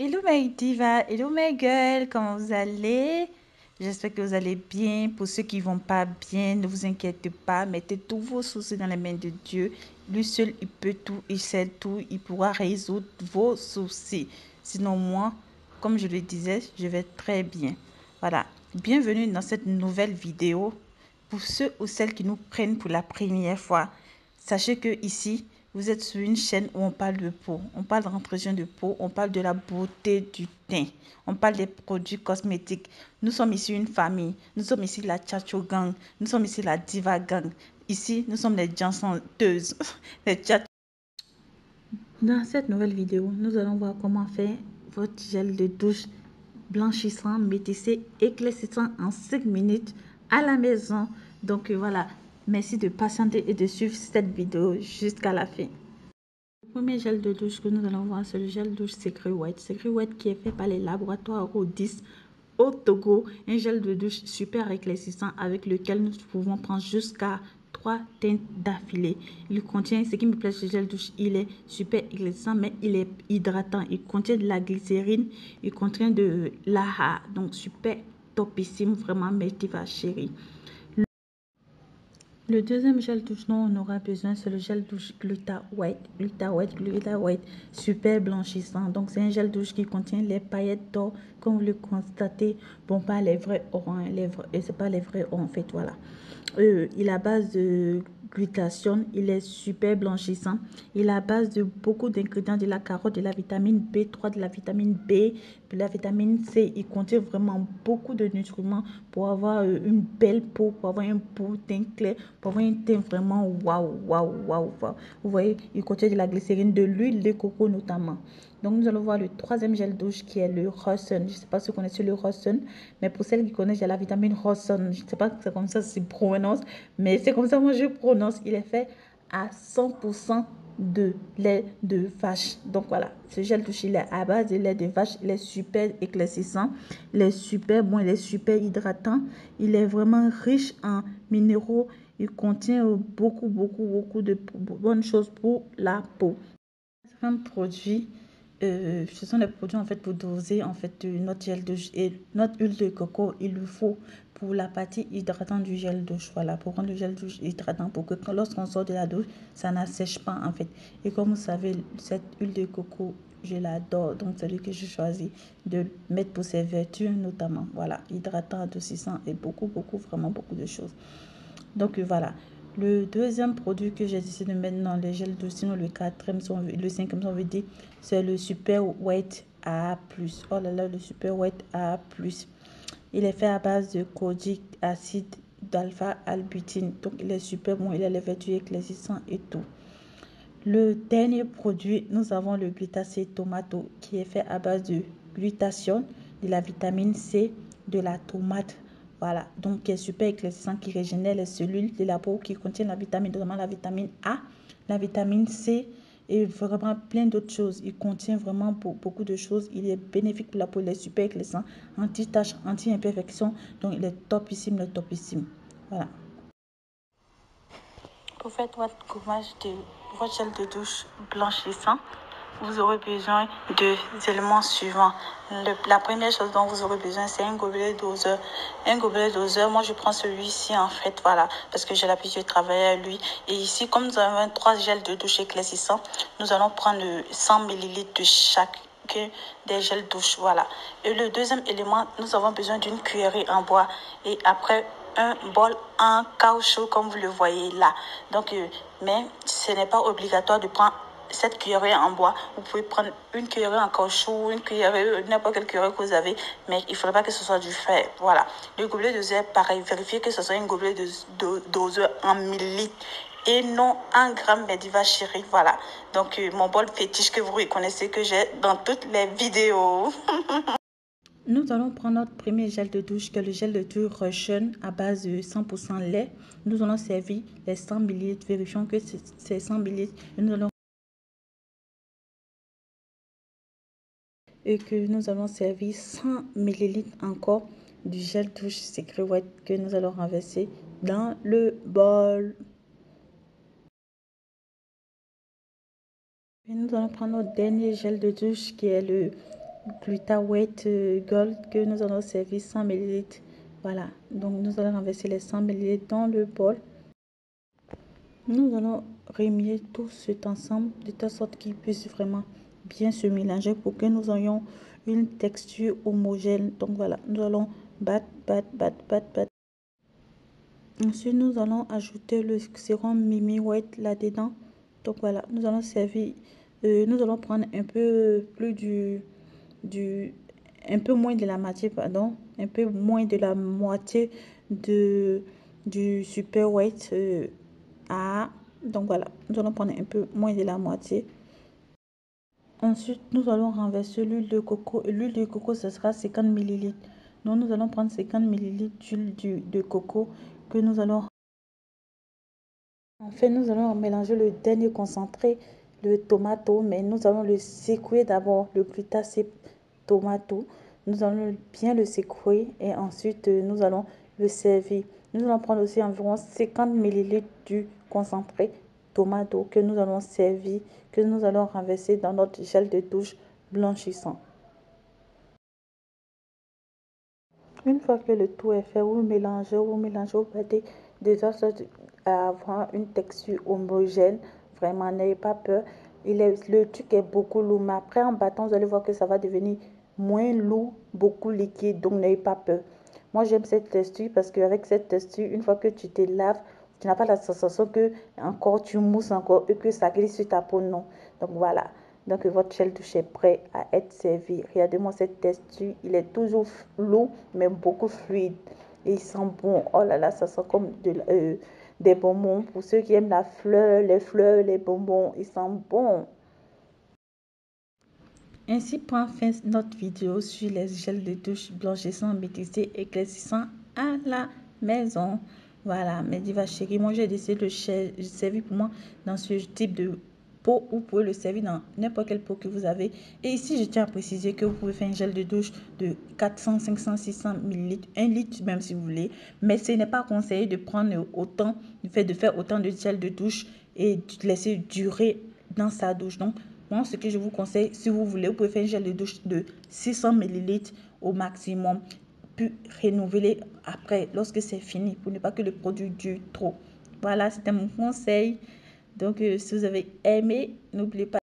Hello my diva, hello my girl, comment vous allez? J'espère que vous allez bien. Pour ceux qui vont pas bien, ne vous inquiétez pas, mettez tous vos soucis dans les mains de Dieu. Lui seul, il peut tout, il sait tout, il pourra résoudre vos soucis. Sinon moi, comme je le disais, je vais très bien. Voilà, bienvenue dans cette nouvelle vidéo. Pour ceux ou celles qui nous prennent pour la première fois, sachez que ici, vous êtes sur une chaîne où on parle de peau, on parle d'entretien de peau, on parle de la beauté du teint, on parle des produits cosmétiques. Nous sommes ici une famille, nous sommes ici la Chacho Gang, nous sommes ici la Diva Gang. Ici, nous sommes les danseuses, les chat. Dans cette nouvelle vidéo, nous allons voir comment faire votre gel de douche blanchissant, métissé, éclaircissant en 5 minutes à la maison. Donc voilà, merci de patienter et de suivre cette vidéo jusqu'à la fin. Le premier gel de douche que nous allons voir, c'est le gel douche Secret White. Secret White qui est fait par les laboratoires Rodis au Togo. Un gel de douche super éclaircissant avec lequel nous pouvons prendre jusqu'à 3 teintes d'affilée. Il contient, ce qui me plaît, ce gel douche, il est super éclaircissant, mais il est hydratant. Il contient de la glycérine, il contient de l'AHA, donc super topissime, vraiment, mais tu vas chérie. Le deuxième gel douche dont on aura besoin, c'est le gel douche Gluta White. Gluta White, super blanchissant. Donc, c'est un gel douche qui contient les paillettes d'or, comme vous le constatez. Bon, pas les vrais or, hein, c'est pas les vrais or, en fait, voilà. Il est à base de glutathione, il est super blanchissant. Il est à base de beaucoup d'ingrédients, de la carotte, de la vitamine B3, de la vitamine B, de la vitamine C. Il contient vraiment beaucoup de nutriments pour avoir une belle peau, pour avoir un beau teint clair, pour avoir un teint vraiment waouh, waouh, waouh, waouh. Vous voyez, il contient de la glycérine, de l'huile de coco notamment. Donc, nous allons voir le troisième gel douche qui est le Rosun. Je ne sais pas si vous connaissez le Rosun, mais pour celles qui connaissent, il y a la vitamine Rosun. Je ne sais pas si c'est comme ça c'est prononce, mais c'est comme ça moi je prononce. Il est fait à 100% de lait de vache. Donc voilà, ce gel douche, il est à base de lait de vache. Il est super éclaircissant, il est super bon, il est super hydratant. Il est vraiment riche en minéraux. Il contient beaucoup de bonnes choses pour la peau. Un produit, ce sont des produits en fait pour doser en fait notre gel douche et notre huile de coco. Il le faut pour la partie hydratante du gel douche. Voilà, pour rendre le gel douche hydratant pour que lorsqu'on sort de la douche, ça n'assèche pas en fait. Et comme vous savez, cette huile de coco, je l'adore. Donc, c'est lui que je choisis de mettre pour ses vertus notamment. Voilà, hydratant, adoucissant et vraiment beaucoup de choses. Donc voilà. Le deuxième produit que j'ai décidé de mettre dans les gels douche, sinon le quatrième, le cinquième, on veut dire, c'est le Super White A+. Oh là là, le Super White A+. Il est fait à base de kojic, acide d'alpha-albutine. Donc il est super bon, il a les vertus éclaircissantes et tout. Le dernier produit, nous avons le glutacé tomato qui est fait à base de glutathione, de la vitamine C, de la tomate. Voilà, donc qui est super éclaircissant, qui régénère les cellules de la peau, qui contient la vitamine, notamment la vitamine A, la vitamine C et vraiment plein d'autres choses. Il contient vraiment beaucoup de choses. Il est bénéfique pour la peau, il est super éclaircissant, anti-tache, anti-imperfection. Donc il est topissime, le topissime. Voilà. Pour faire votre gommage de votre gel de douche blanchissant, vous aurez besoin de éléments suivants. La première chose dont vous aurez besoin, c'est un gobelet doseur. Un gobelet doseur, moi je prends celui-ci en fait, voilà, parce que j'ai l'habitude de travailler à lui. Et ici, comme nous avons 3 gels de douche éclaircissants, nous allons prendre 100 ml de chaque des gels douche, voilà. Et le deuxième élément, nous avons besoin d'une cuillerée en bois et après un bol en caoutchouc comme vous le voyez là. Donc, mais ce n'est pas obligatoire de prendre cette cuillerée en bois. Vous pouvez prendre une cuillerée en caoutchouc, une cuillerée, n'importe quelle cuillerée que vous avez, mais il ne faudrait pas que ce soit du fer. Voilà. Le gobelet doseur, pareil, vérifiez que ce soit un gobelet doseur en millilitres et non en grammes Mediva chérie. Voilà. Donc, mon bol fétiche que vous reconnaissez que j'ai dans toutes les vidéos. Nous allons prendre notre premier gel de douche, qui est le gel de douche Russian à base de 100% lait. Nous allons servir les 100 ml. Vérifions que c'est 100 ml. Et que nous allons servir 100 ml encore du gel douche Secret White que nous allons renverser dans le bol. Et nous allons prendre notre dernier gel de douche qui est le Gluta-Weight Gold que nous allons servir 100 ml. Voilà, donc nous allons renverser les 100 ml dans le bol. Nous allons remuer tout cet ensemble de telle sorte qu'il puisse vraiment bien se mélanger pour que nous ayons une texture homogène. Donc voilà, nous allons battre. Ensuite, nous allons ajouter le sérum Mimi White là-dedans. Donc voilà, nous allons servir, nous allons prendre un peu plus un peu moins de la moitié, pardon, un peu moins de la moitié du Super White donc voilà, nous allons prendre un peu moins de la moitié. Ensuite, nous allons renverser l'huile de coco. L'huile de coco, ce sera 50 ml. Donc, nous allons prendre 50 ml d'huile de coco que nous allons... Enfin, nous allons mélanger le dernier concentré, le tomato, mais nous allons le secouer d'abord, le glutacé tomato. Nous allons bien le secouer et ensuite, nous allons le servir. Nous allons prendre aussi environ 50 ml du concentré tomato que nous allons servir, que nous allons renverser dans notre gel de douche blanchissant. Une fois que le tout est fait, vous mélangez, vous battez de sorte à avoir une texture homogène. Vraiment, n'ayez pas peur. Le truc est beaucoup lourd, mais après en battant, vous allez voir que ça va devenir moins lourd, beaucoup liquide. Donc, n'ayez pas peur. Moi, j'aime cette texture parce qu'avec cette texture, une fois que tu te laves, tu n'as pas la sensation que encore tu mousses encore et que ça glisse sur ta peau. Non. Donc, voilà. Donc, votre gel douche est prêt à être servi. Regardez-moi cette texture. Il est toujours lourd, mais beaucoup fluide. Et il sent bon. Oh là là, ça sent comme des bonbons. Pour ceux qui aiment la fleur, les bonbons, ils sentent bon. Ainsi prend fin notre vidéo sur les gels de douche blanchissants, maîtrisés, éclaircissants à la maison. Voilà, mes divas chéries, moi j'ai décidé de le servir pour moi dans ce type de pot ou vous pouvez le servir dans n'importe quel pot que vous avez. Et ici, je tiens à préciser que vous pouvez faire un gel de douche de 400, 500, 600 ml, 1 litre même si vous voulez. Mais ce n'est pas conseillé de prendre autant, de faire autant de gel de douche et de laisser durer dans sa douche. Donc, moi, ce que je vous conseille, si vous voulez, vous pouvez faire un gel de douche de 600 ml au maximum, puis renouveler après, lorsque c'est fini, pour ne pas que le produit dure trop. Voilà, c'était mon conseil. Donc, si vous avez aimé, n'oubliez pas